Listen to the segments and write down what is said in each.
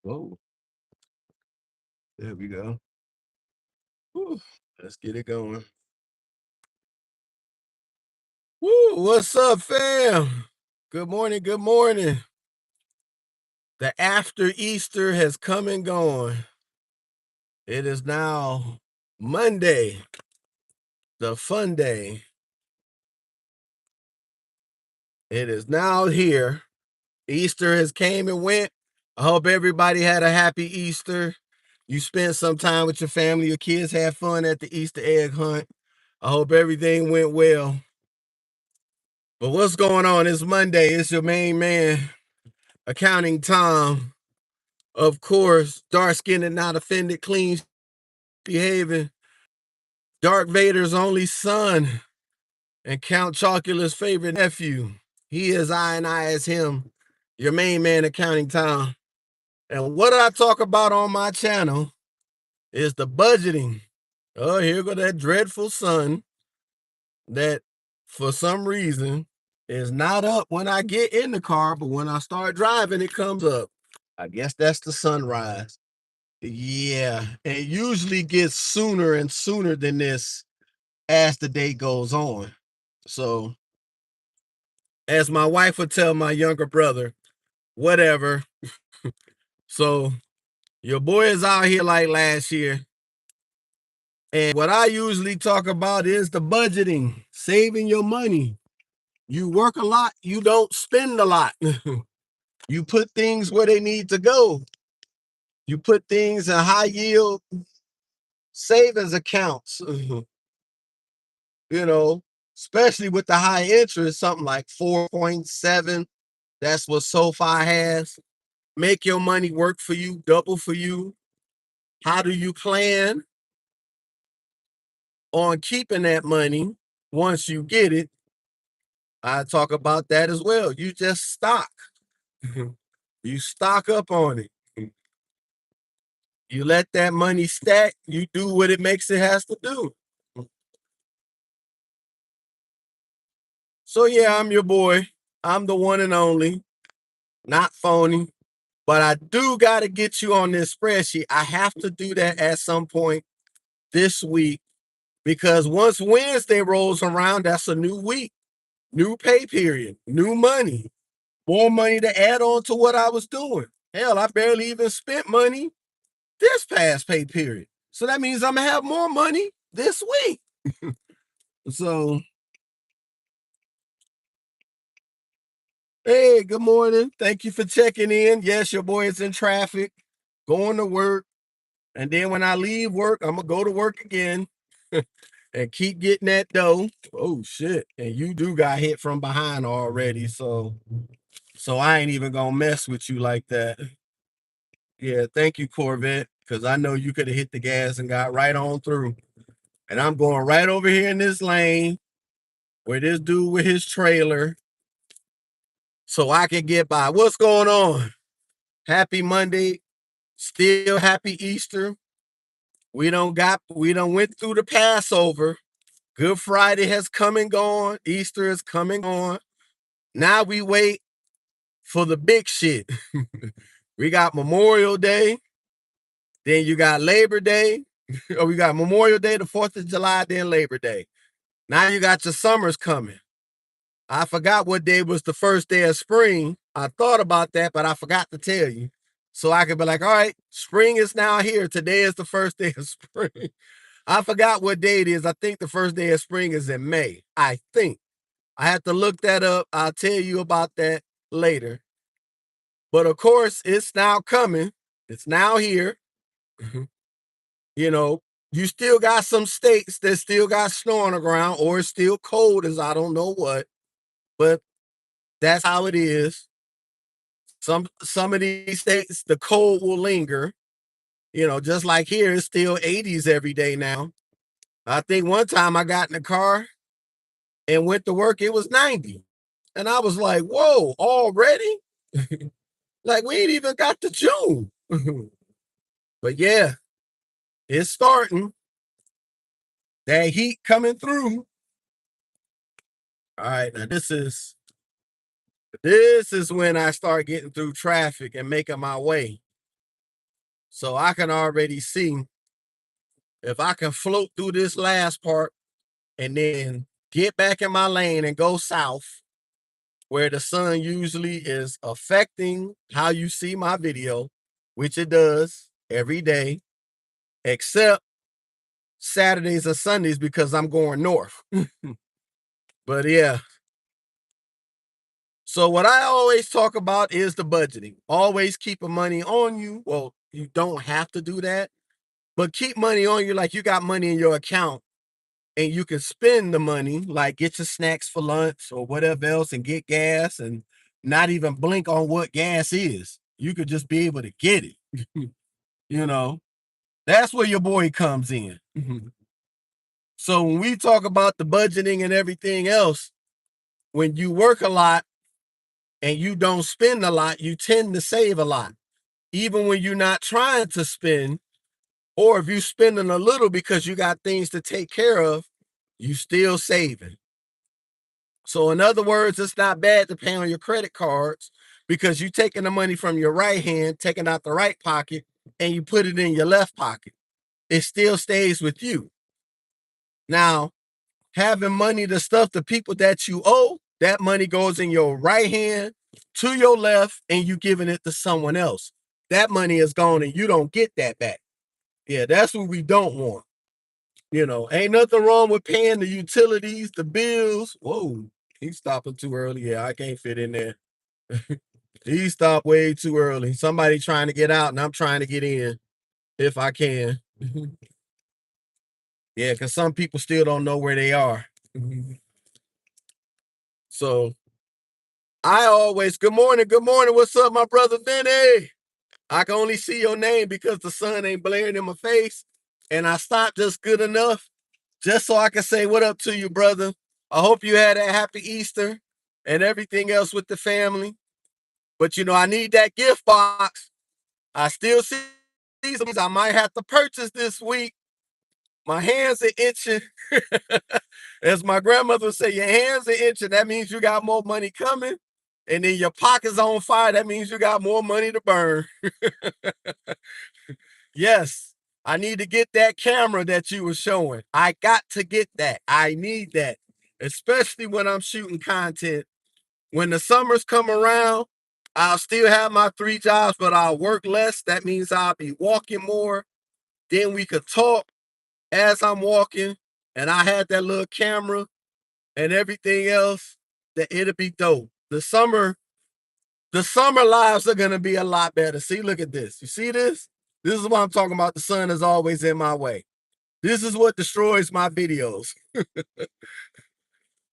Whoa, there we go. Whew, let's get it going. Woo, what's up, fam? Good morning, good morning. The after Easter has come and gone. It is now Monday, the fun day. It is now here. Easter has came and went. I hope everybody had a happy Easter. You spent some time with your family, your kids had fun at the Easter egg hunt. I hope everything went well. But what's going on? It's Monday. It's your main man, Accounting Tom. Of course, dark skinned and not offended, clean behaving, Darth Vader's only son, and Count Chocula's favorite nephew. He is I and I is him, your main man, Accounting Tom. And what I talk about on my channel is the budgeting. Oh, here go that dreadful sun that for some reason is not up when I get in the car, but when I start driving, it comes up. I guess that's the sunrise. Yeah, and it usually gets sooner and sooner than this as the day goes on. So, as my wife would tell my younger brother, whatever. So, your boy is out here like last year. And what I usually talk about is the budgeting, saving your money. You work a lot, you don't spend a lot. You put things where they need to go. You put things in high yield savings accounts, you know, especially with the high interest, something like 4.7. That's what SoFi has. Make your money work for you, double for you. How do you plan on keeping that money once you get it? I talk about that as well. You just stock. You stock up on it. You let that money stack. You do what it makes it has to do. So yeah, I'm your boy. I'm the one and only, not phony. But I do got to get you on this spreadsheet. I have to do that at some point this week because once Wednesday rolls around, that's a new week, new pay period, new money, more money to add on to what I was doing. Hell, I barely even spent money this past pay period. So that means I'm going to have more money this week. So, hey, good morning. Thank you for checking in. Yes, your boy is in traffic, going to work. And then when I leave work, I'm going to go to work again and keep getting that dough. Oh, shit. And you do got hit from behind already. So I ain't even going to mess with you like that. Yeah, thank you, Corvette, because I know you could have hit the gas and got right on through. And I'm going right over here in this lane where this dude with his trailer so I can get by. What's going on? Happy Monday. Still happy Easter. We don't went through the Passover. Good Friday has come and gone. Easter is coming on. Now we wait for the big shit. We got Memorial Day. Then you got Labor Day. Or we got Memorial Day, the 4th of July, then Labor Day. Now you got your summers coming. I forgot what day was the first day of spring. I thought about that, but I forgot to tell you. So I could be like, all right, spring is now here. Today is the first day of spring. I forgot what day it is. I think the first day of spring is in May. I think. I have to look that up. I'll tell you about that later. But of course, it's now coming. It's now here. You know, you still got some states that still got snow on the ground, or it's still cold as I don't know what. But that's how it is. Some of these states, the cold will linger. You know, just like here, it's still 80s every day now. I think one time I got in the car and went to work, it was 90. And I was like, whoa, already? Like we ain't even got to June. But yeah, it's starting. That heat coming through. All right, now this is when I start getting through traffic and making my way. So I can already see if I can float through this last part and then get back in my lane and go south where the sun usually is affecting how you see my video, which it does every day, except Saturdays or Sundays because I'm going north. But yeah. So what I always talk about is the budgeting. Always keeping money on you. Well, you don't have to do that, but keep money on you like you got money in your account and you can spend the money, like get your snacks for lunch or whatever else and get gas and not even blink on what gas is. You could just be able to get it. You know, that's where your boy comes in. So when we talk about the budgeting and everything else, when you work a lot and you don't spend a lot, you tend to save a lot. Even when you're not trying to spend, or if you're spending a little because you got things to take care of, you still saving. So in other words, it's not bad to pay on your credit cards because you're taking the money from your right hand, taking out the right pocket, and you put it in your left pocket. It still stays with you. Now, having money to stuff the people that you owe, that money goes in your right hand to your left, and you giving it to someone else. That money is gone and you don't get that back. Yeah, that's what we don't want. Ain't nothing wrong with paying the utilities, the bills. Whoa, he's stopping too early. Yeah, I can't fit in there. He stopped way too early. Somebody trying to get out and I'm trying to get in if I can. Yeah, because some people still don't know where they are. So good morning, what's up, my brother Vinny? I can only see your name because the sun ain't blaring in my face, and I stopped just good enough just so I can say what up to you, brother. I hope you had a happy Easter and everything else with the family. But I need that gift box. I still see some I might have to purchase this week. My hands are itching. As my grandmother would say, your hands are itching. That means you got more money coming. And then your pocket's on fire. That means you got more money to burn. Yes, I need to get that camera that you were showing. I got to get that. I need that, especially when I'm shooting content. When the summers come around, I'll still have my 3 jobs, but I'll work less. That means I'll be walking more. Then we could talk as I'm walking, and I had that little camera and everything else. That it'll be dope. The summer lives are gonna be a lot better. See, look at this. You see this? This is what I'm talking about. The sun is always in my way. This is what destroys my videos.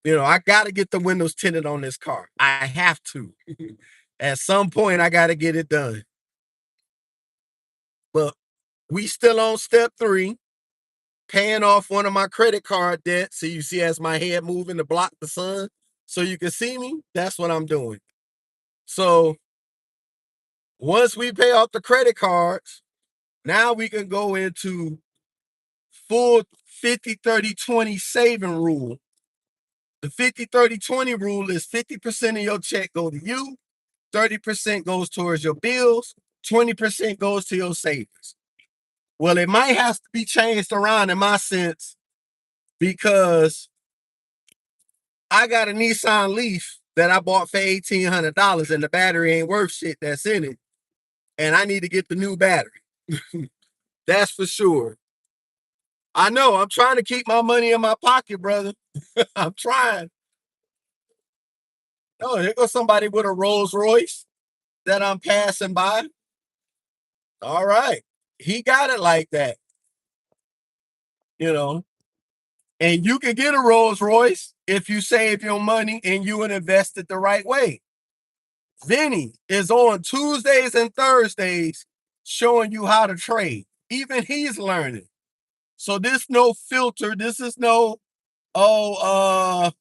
I got to get the windows tinted on this car. I have to. At some point, I got to get it done. But we still on step 3, paying off one of my credit card debts. So you see, as my head moving to block the sun, so you can see me. That's what I'm doing. So once we pay off the credit cards, now we can go into full 50-30-20 saving rule. The 50-30-20 rule is 50% of your check go to you, 30% goes towards your bills, 20% goes to your savings. Well, it might have to be changed around in my sense because I got a Nissan Leaf that I bought for $1,800 and the battery ain't worth shit that's in it. And I need to get the new battery. That's for sure. I know. I'm trying to keep my money in my pocket, brother. I'm trying. Oh, here goes somebody with a Rolls Royce that I'm passing by. All right. He got it like that. You know, and you can get a Rolls Royce if you save your money and you invest it the right way. Vinny is on Tuesdays and Thursdays showing you how to trade. Even he's learning. So this no filter. This is no, I'm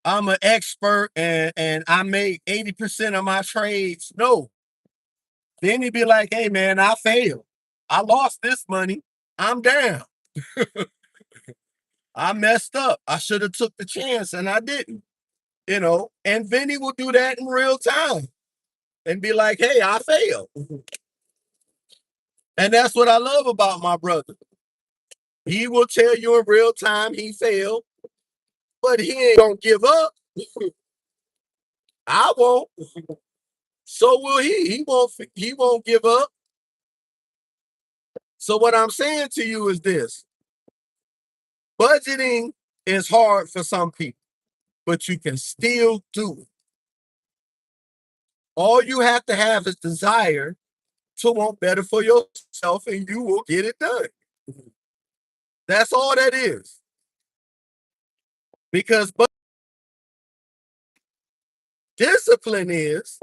an expert and I make 80% of my trades. No. Then he'd be like, hey man, I failed. I lost this money. I'm down. I messed up. I should have took the chance and I didn't. And Vinny will do that in real time and be like, hey, I failed. And that's what I love about my brother. He will tell you in real time he failed, but he ain't gonna give up. I won't. So will he. He won't give up. So what I'm saying to you is this: budgeting is hard for some people, but you can still do it. All you have to have is desire to want better for yourself, and you will get it done. That's all that is. Because discipline is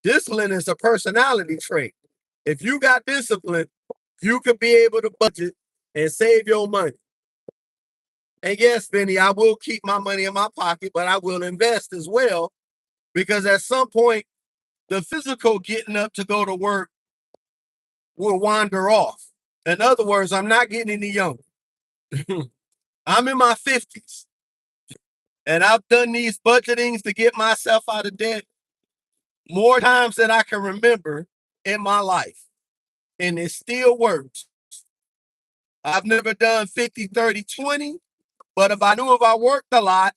discipline is a personality trait. If you got discipline, you could be able to budget and save your money. And yes, Benny, I will keep my money in my pocket, but I will invest as well because at some point, the physical getting up to go to work will wander off. In other words, I'm not getting any younger. I'm in my 50s and I've done these budgetings to get myself out of debt more times than I can remember in my life. And it still works. I've never done 50, 30, 20, but if I worked a lot,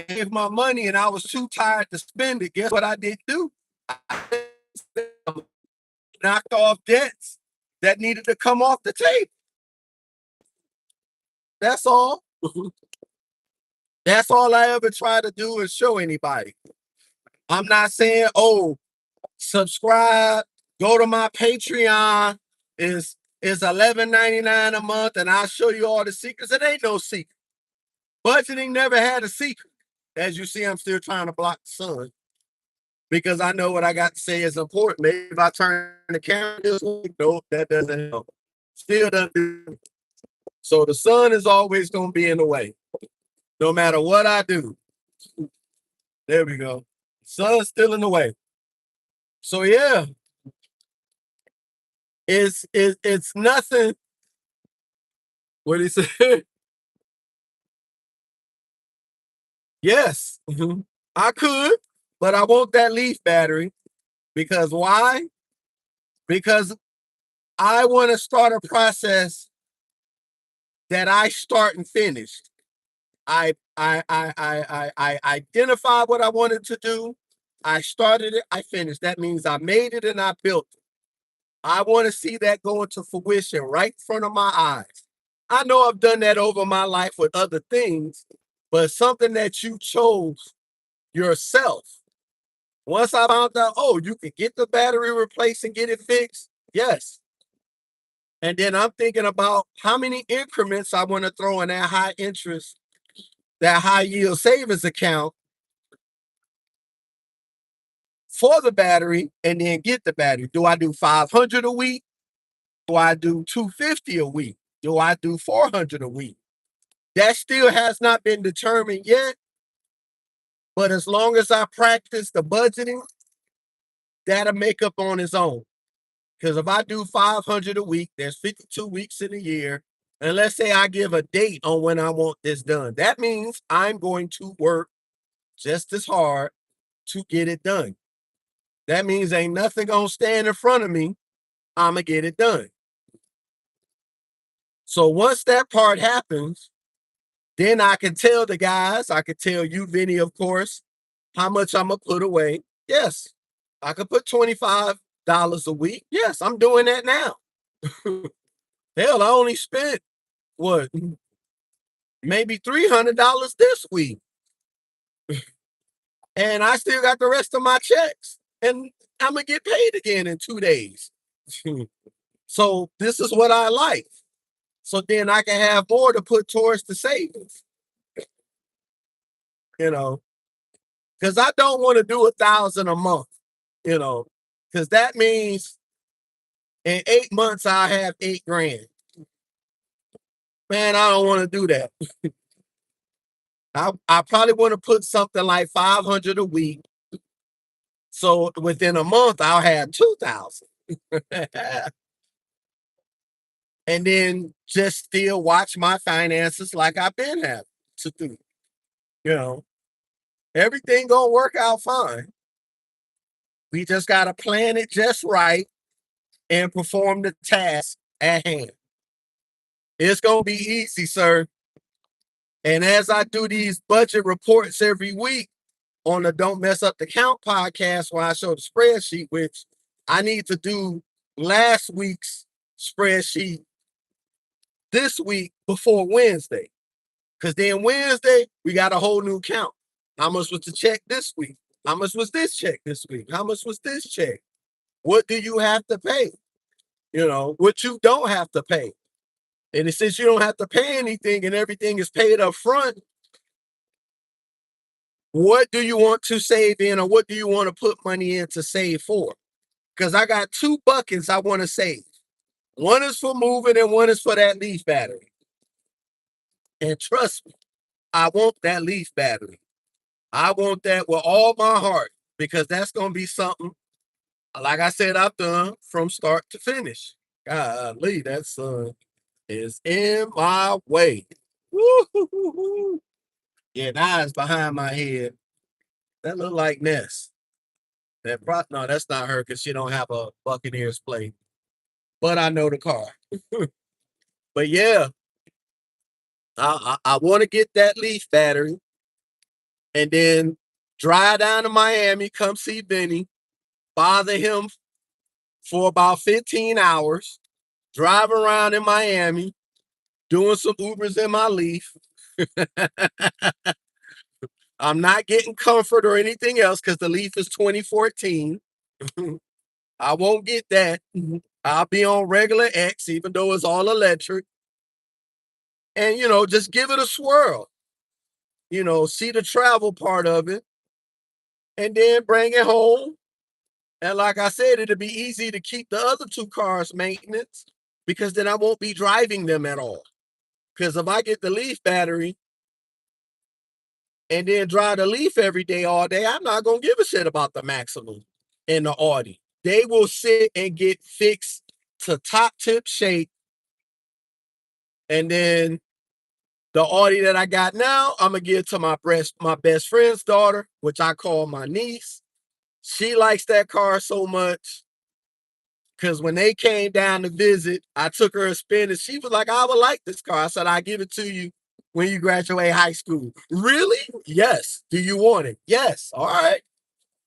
gave my money and I was too tired to spend it, guess what I did do? I knocked off debts that needed to come off the table. That's all. That's all I ever try to do is show anybody. I'm not saying, oh, subscribe, go to my Patreon, is $11.99 a month, and I'll show you all the secrets. It ain't no secret. Budgeting never had a secret. As you see, I'm still trying to block the sun because I know what I got to say is important. Maybe if I turn the camera this way, nope, that doesn't help. Still doesn't do. So the sun is always going to be in the way, no matter what I do. There we go. Sun's still in the way. So yeah, it's nothing. What he said? Yes, I could, but I want that leaf battery because why? Because I want to start a process that I start and finish. I identified what I wanted to do. I started it. I finished. That means I made it and I built it. I want to see that go into fruition right in front of my eyes. I know I've done that over my life with other things, but something that you chose yourself. Once I found out, oh, you can get the battery replaced and get it fixed. Yes. And then I'm thinking about how many increments I want to throw in that high interest, that high yield savings account for the battery and then get the battery. Do I do 500 a week? Do I do 250 a week? Do I do 400 a week? That still has not been determined yet. But as long as I practice the budgeting, that'll make up on its own. Because if I do 500 a week, there's 52 weeks in a year. And let's say I give a date on when I want this done. That means I'm going to work just as hard to get it done. That means ain't nothing gonna stand in front of me. I'm gonna get it done. So once that part happens, then I can tell the guys, I can tell you, Vinny, of course, how much I'm gonna put away. Yes, I could put $25 a week. Yes, I'm doing that now. Hell, I only spent what, maybe $300 this week, and I still got the rest of my checks, and I'm gonna get paid again in 2 days. So this is what I like. So then I can have more to put towards the savings, you know, because I don't want to do 1,000 a month, you know, because that means in 8 months I have 8 grand. Man, I don't want to do that. I probably want to put something like 500 a week. So within a month I'll have 2,000. And then just still watch my finances like I've been having to do. You know, everything gonna work out fine. We just gotta plan it just right and perform the task at hand. It's going to be easy, sir. And as I do these budget reports every week on the Don't Mess Up the Count podcast, where I show the spreadsheet, which I need to do last week's spreadsheet this week before Wednesday. Because then Wednesday, we got a whole new count. How much was the check this week? How much was this check this week? How much was this check? What do you have to pay? You know, what you don't have to pay. And since you don't have to pay anything and everything is paid up front, what do you want to save in, or what do you want to put money in to save for? Because I got two buckets I want to save. One is for moving and one is for that leaf battery. And trust me, I want that leaf battery. I want that with all my heart, because that's going to be something, like I said, I've done from start to finish. Golly, that sun is in my way. Woo-hoo-hoo-hoo. Yeah, now it's behind my head. That look like Ness. No, that's not her, because she don't have a Buccaneers plate. But I know the car. But yeah, I want to get that leaf battery and then drive down to Miami, come see Benny, bother him for about 15 hours, drive around in Miami, doing some Ubers in my Leaf. I'm not getting comfort or anything else because the Leaf is 2014. I won't get that. I'll be on regular X, even though it's all electric. And, just give it a swirl. See the travel part of it and then bring it home. And like I said, it'll be easy to keep the other two cars maintenance, because then I won't be driving them at all. Because if I get the Leaf battery and then drive the Leaf every day, all day, I'm not going to give a shit about the Maximum and the Audi. They will sit and get fixed to top tip shape. And then the Audi that I got now, I'm going to give to my best friend's daughter, which I call my niece. She likes that car so much, because when they came down to visit, I took her a spin and she was like, I would like this car. I said, I'll give it to you when you graduate high school. Really? Yes. Do you want it? Yes. All right.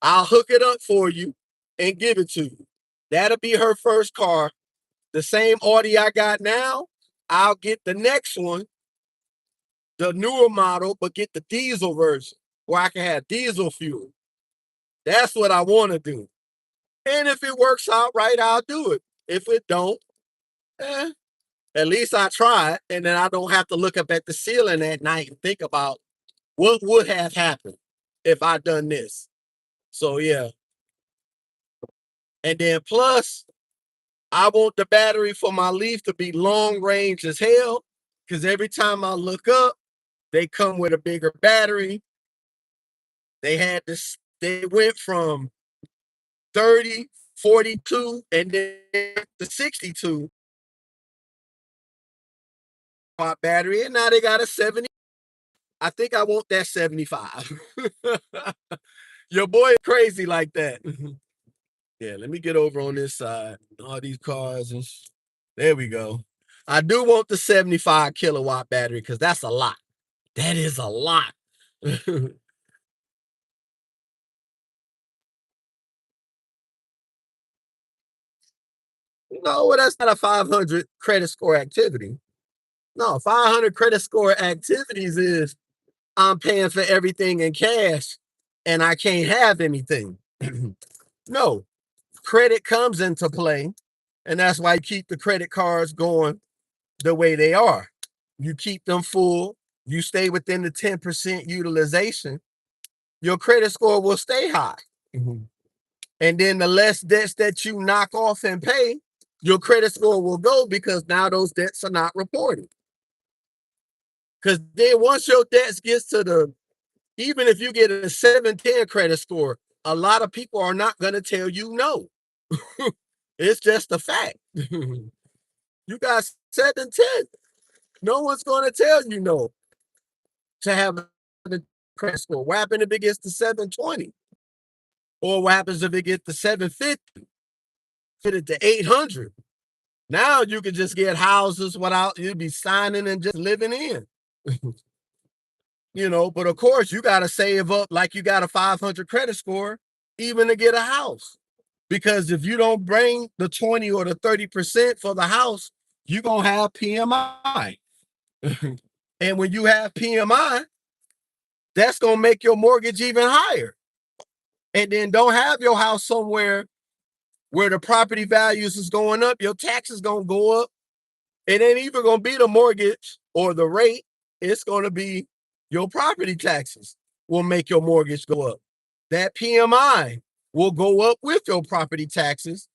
I'll hook it up for you and give it to you. That'll be her first car. The same Audi I got now, I'll get the next one, the newer model, but get the diesel version where I can have diesel fuel. That's what I want to do. And if it works out right, I'll do it. If it don't, at least I tried, and then I don't have to look up at the ceiling at night and think about what would have happened if I done this. So yeah. And then plus, I want the battery for my Leaf to be long range as hell, because every time I look up, they come with a bigger battery. They had this, they went from 30, 42, and then to 62 watt battery, and now they got a 70. I think I want that 75. Your boy crazy like that. Yeah, let me get over on this side. All these cars and there we go. I do want the 75 kilowatt battery, because that's a lot. That is a lot. No, that's not a 500 credit score activity. No, 500 credit score activities is I'm paying for everything in cash and I can't have anything. No, credit comes into play, and that's why you keep the credit cards going the way they are. You keep them full, you stay within the 10% utilization, your credit score will stay high. Mm-hmm. And then the less debts that you knock off and pay, your credit score will go, because now those debts are not reported. Because then once your debts gets to even if you get a 710 credit score, a lot of people are not going to tell you no. It's just a fact. You got 710. No one's going to tell you no to have a credit score. What happens if it gets to 720? Or what happens if it gets to 750? Fit it to 800. Now you can just get houses without you be signing and just living in. But of course you got to save up like you got a 500 credit score even to get a house. Because if you don't bring the 20 or the 30% for the house, you're going to have PMI. And when you have PMI, that's going to make your mortgage even higher. And then don't have your house somewhere where the property values is going up, your taxes going to go up. It ain't even going to be the mortgage or the rate. It's going to be your property taxes will make your mortgage go up. That PMI will go up with your property taxes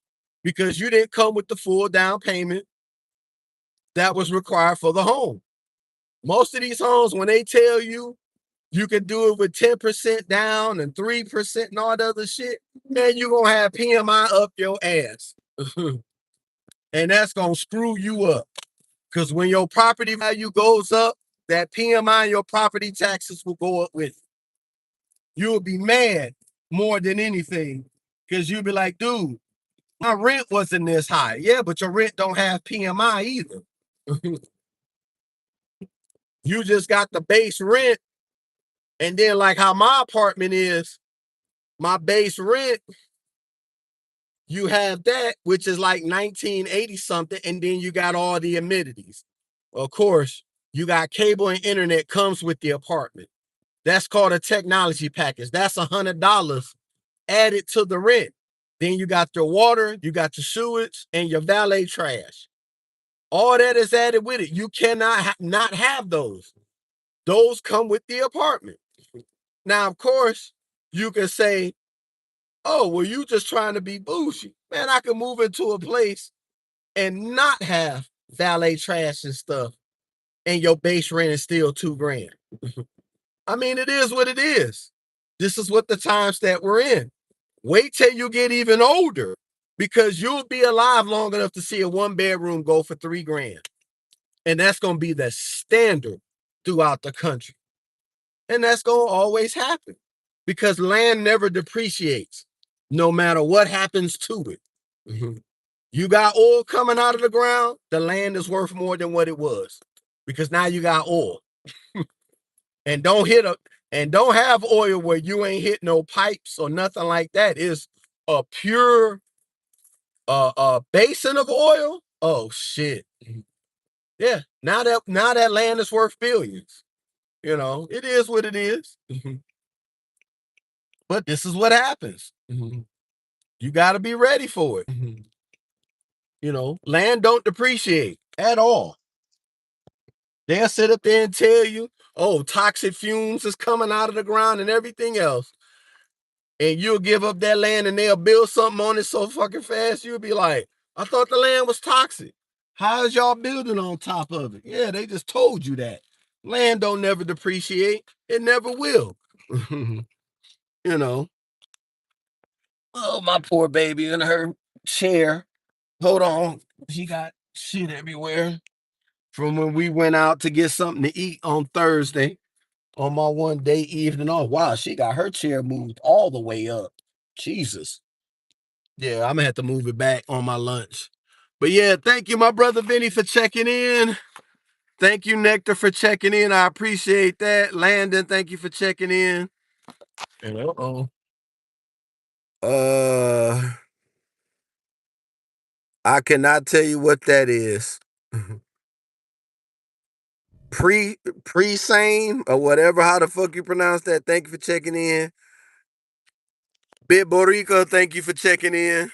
because you didn't come with the full down payment that was required for the home. Most of these homes, when they tell you you can do it with 10% down and 3% and all the other shit, man, you're going to have PMI up your ass. And that's going to screw you up. Because when your property value goes up, that PMI and your property taxes will go up with it. You'll be mad more than anything because you'll be like, dude, my rent wasn't this high. Yeah, but your rent don't have PMI either. You just got the base rent. And then like how my apartment is, my base rent, you have that, which is like 1980 something. And then you got all the amenities. Of course, you got cable and internet comes with the apartment. That's called a technology package. That's $100 added to the rent. Then you got your water, you got your sewage, and your valet trash. All that is added with it. You cannot not have those. Those come with the apartment. Now, of course, you can say, oh, well, you just trying to be bougie. Man, I can move into a place and not have valet trash and stuff, and your base rent is still $2,000. I mean, it is what it is. This is what the times that we're in. Wait till you get even older because you'll be alive long enough to see a 1-bedroom go for $3,000. And that's going to be the standard throughout the country. And that's going to always happen because land never depreciates no matter what happens to it. Mm-hmm. You got oil coming out of the ground, the land is worth more than what it was because now you got oil. And don't have oil where you ain't hit no pipes or nothing like that. It's a pure basin of oil. Oh shit. Yeah. Now that land is worth billions. It is what it is. But this is what happens. You got to be ready for it. Land don't depreciate at all. They'll sit up there and tell you, oh, toxic fumes is coming out of the ground and everything else. And you'll give up that land and they'll build something on it so fucking fast, you'll be like, I thought the land was toxic. How is y'all building on top of it? Yeah, they just told you that. Land don't never depreciate. It never will. you know. Oh, my poor baby in her chair. Hold on. She got shit everywhere from when we went out to get something to eat on Thursday on my 1 day evening off. Wow, she got her chair moved all the way up. Jesus. Yeah, I'm gonna have to move it back on my lunch. But yeah, thank you, my brother Vinny, for checking in. Thank you, Nectar, for checking in. I appreciate that. Landon, thank you for checking in. And uh I cannot tell you what that is. Pre-same or whatever, how the fuck you pronounce that. Thank you for checking in. Bit Borico, thank you for checking in.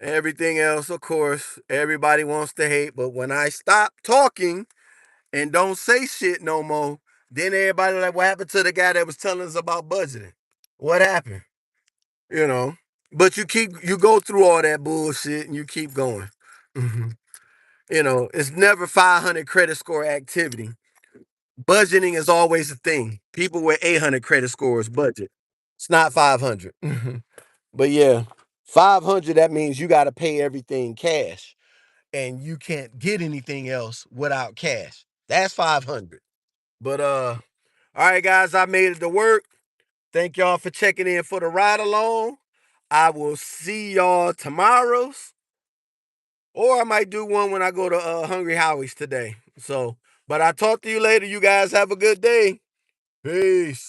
Everything else, of course, everybody wants to hate, but when I stop talking and don't say shit no more, then everybody like, what happened to the guy that was telling us about budgeting? What happened? You know. But you go through all that bullshit and you keep going. It's never 500 credit score activity. Budgeting is always a thing. People with 800 credit scores budget. It's not 500. But yeah, 500, that means you got to pay everything cash and you can't get anything else without cash. That's 500. But all right, guys, I made it to work. Thank y'all for checking in for the ride along. I will see y'all tomorrow's, or I might do one when I go to Hungry Howie's today. So, but I'll talk to you later. You guys have a good day. Peace.